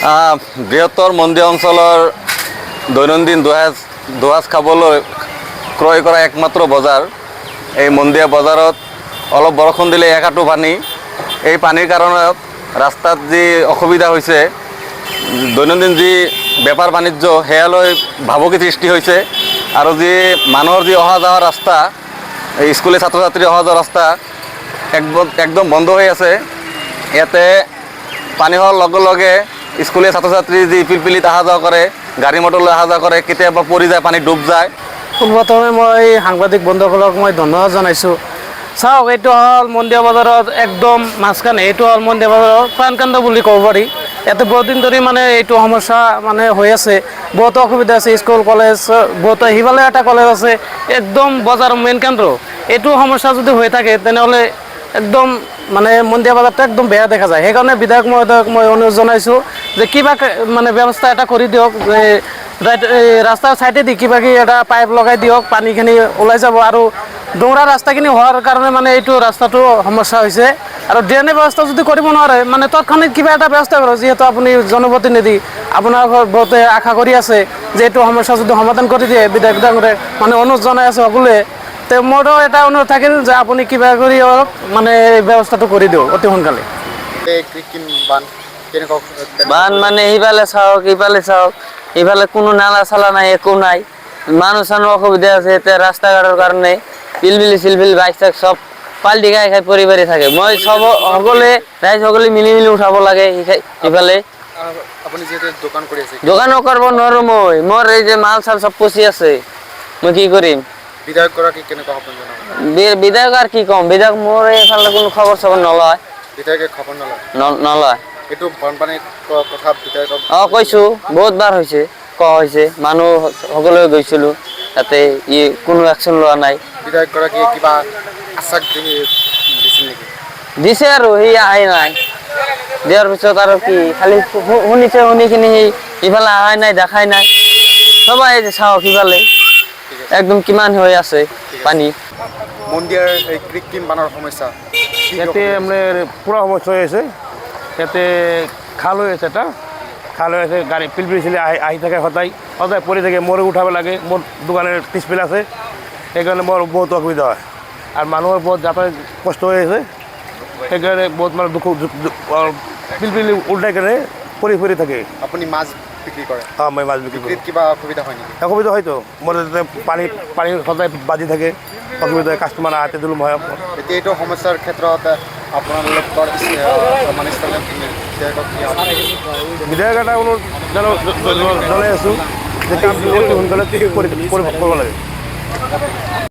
বৃহত্তৰ মন্দিৰ অঞ্চলৰ দৈনন্দিন দোহাজ খাবলৈ ক্ৰয় কৰা একমাত্ৰ বজাৰ এই মন্দিয়া বজাৰত অলপ বৰষুণ দিলে একাটো পানী। এই পানীৰ কাৰণত ৰাস্তাত যি অসুবিধা হৈছে, দৈনন্দিন যি বেপাৰ বাণিজ্য সেয়ালৈ ভাবুকি সৃষ্টি হৈছে। আৰু যি মানুহৰ যি অহা যোৱাৰ ৰাস্তা, এই স্কুলীয়া ছাত্ৰ ছাত্ৰীৰ অহা যোৱাৰ ৰাস্তা একদম বন্ধ হৈ আছে। ইয়াতে পানী হোৱাৰ লগে লগে স্কুলীয়া ছাত্ৰ ছাত্ৰী যি পিলপিলিত অহা যোৱা কৰে, গাড়ী মটৰলৈ অহা যোৱা কৰে, কেতিয়াবা পৰি যায়, পানী ডুব যায়। পোনপ্ৰথমে মই সাংবাদিক বন্ধুসকলক মই ধন্যবাদ জনাইছোঁ। চাওক, এইটো হ'ল মন্দিয়া বজাৰত একদম মাঝখানে, এইটো হ'ল মন্দিয়া বজাৰৰ প্ৰাণকেন্দ্ৰ বুলি ক'ব পাৰি। ইয়াতে বহুত দিন ধৰি মানে এইটো সমস্যা মানে হৈ আছে, বহুতো অসুবিধা আছে। স্কুল কলেজ বহুতো, সিফালে এটা কলেজ আছে, একদম বজাৰৰ মেইন কেন্দ্ৰ। এইটো সমস্যা যদি হৈ থাকে তেনেহ'লে একদম মানে মন্দিয়া বজাৰটো একদম বেয়া দেখা যায়। সেইকাৰণে বিধায়ক মহোদয়ক মই অনুৰোধ জনাইছোঁ যে কিবা মানে ব্যৱস্থা এটা কৰি দিয়ক, যে ৰাস্তাৰ ছাইডেদি কিবা এটা পাইপ লগাই দিয়ক, পানীখিনি ওলাই যাব। আৰু ডোংৰা ৰাস্তাখিনি হোৱাৰ কাৰণে মানে এইটো ৰাস্তাটো সমস্যা হৈছে। আৰু ড্ৰেইনেজ ব্যৱস্থা যদি কৰিব নোৱাৰে, মানে তৎক্ষণাৎ কিবা এটা ব্যৱস্থা কৰক। যিহেতু আপুনি জনপ্ৰতিনিধি, আপোনাৰ ঘৰত বহুতে আশা কৰি আছে যে এইটো সমস্যা যদি সমাধান কৰি দিয়ে, বিধায়ক ডাঙৰে মানে অনুৰোধ জনাই আছে সকলোৱে। তো মোৰো এটা অনুৰোধ থাকিল যে আপুনি কিবা কৰি অলপ মানে ব্যৱস্থাটো কৰি দিয়ক অতি সোনকালে। বান মানে সিফালে চাওক, ইফালে চাওক, ইফালে কোনো নালা চালা নাই, একো নাই। মানুহ চানুহ অসুবিধা আছে। এতিয়া ৰাস্তা ঘাটৰ কাৰণে পিলপিলি চিলপিলি বাইক চাইক চব পাল্টি খাই খাই পৰি পৰি থাকে। মই সকলোৱে ৰাইজ সকলে মিলি মিলি উঠাব লাগে ইফালে। দোকানো কৰিব নোৱাৰো মই, মোৰ এই যে মাল চাল চব পচি আছে, মই কি কৰিম? বিধায়ক আৰ কি কম, বিধায়ক মোৰ এইফালে কোনো খবৰ চবৰ নলয়। নলয়। কৈছো, বহুতবাৰ হৈছে, কোৱা হৈছে, মানুহ সকলোৱে গৈছিলো, তাতে কোনো একশ্যন লোৱা নাই। দিছে আৰু সি আহাই নাই। দিয়াৰ পিছত আৰু কি, খালি শুনিছে, শুনি কিনি ইফালে আহাই নাই, দেখাই নাই। সবাই চাওক সিফালে একদম কিমান হৈ আছে পানী। মন্দিয়াৰ এই কৃত্ৰিম বানৰ সমস্যা ইয়াতে আপোনাৰ পুৰা সমস্যা হৈ আছে। ইয়াতে খাল হৈ আছে, এটা খাল হৈ আছে, গাড়ী পিলপিলি চিলি আহি থাকে, সদায় পৰি থাকে। মোৰো উঠাব লাগে, মোৰ দোকানেৰ পিছফালে আছে, সেইকাৰণে মোৰ বহুত অসুবিধা হয়। আৰু মানুহৰ বহুত যাতায়াত কষ্ট হৈ আছে, সেইকাৰণে বহুত মানে দুখ পিলপিলি উল্টাই কেনে পৰি থাকে। আপুনি মাছ বিক্ৰী কৰে? মই মাছ বিক্ৰী কৰোঁ। কিবা অসুবিধা হয় নেকি? অসুবিধা হয়তো, মোৰ যাতে পানী সদায় বাজি থাকে, অসুবিধা হয়। কাষ্টমাৰ আহাতে দিলোঁ মই। এতিয়া এইটো সমস্যাৰ ক্ষেত্ৰত আপোনালোকৰ মানে বিধায়ক এটা অনুৰোধ জনাই আছোঁ যে কামটো অতি সোনকালে কৰিব লাগে।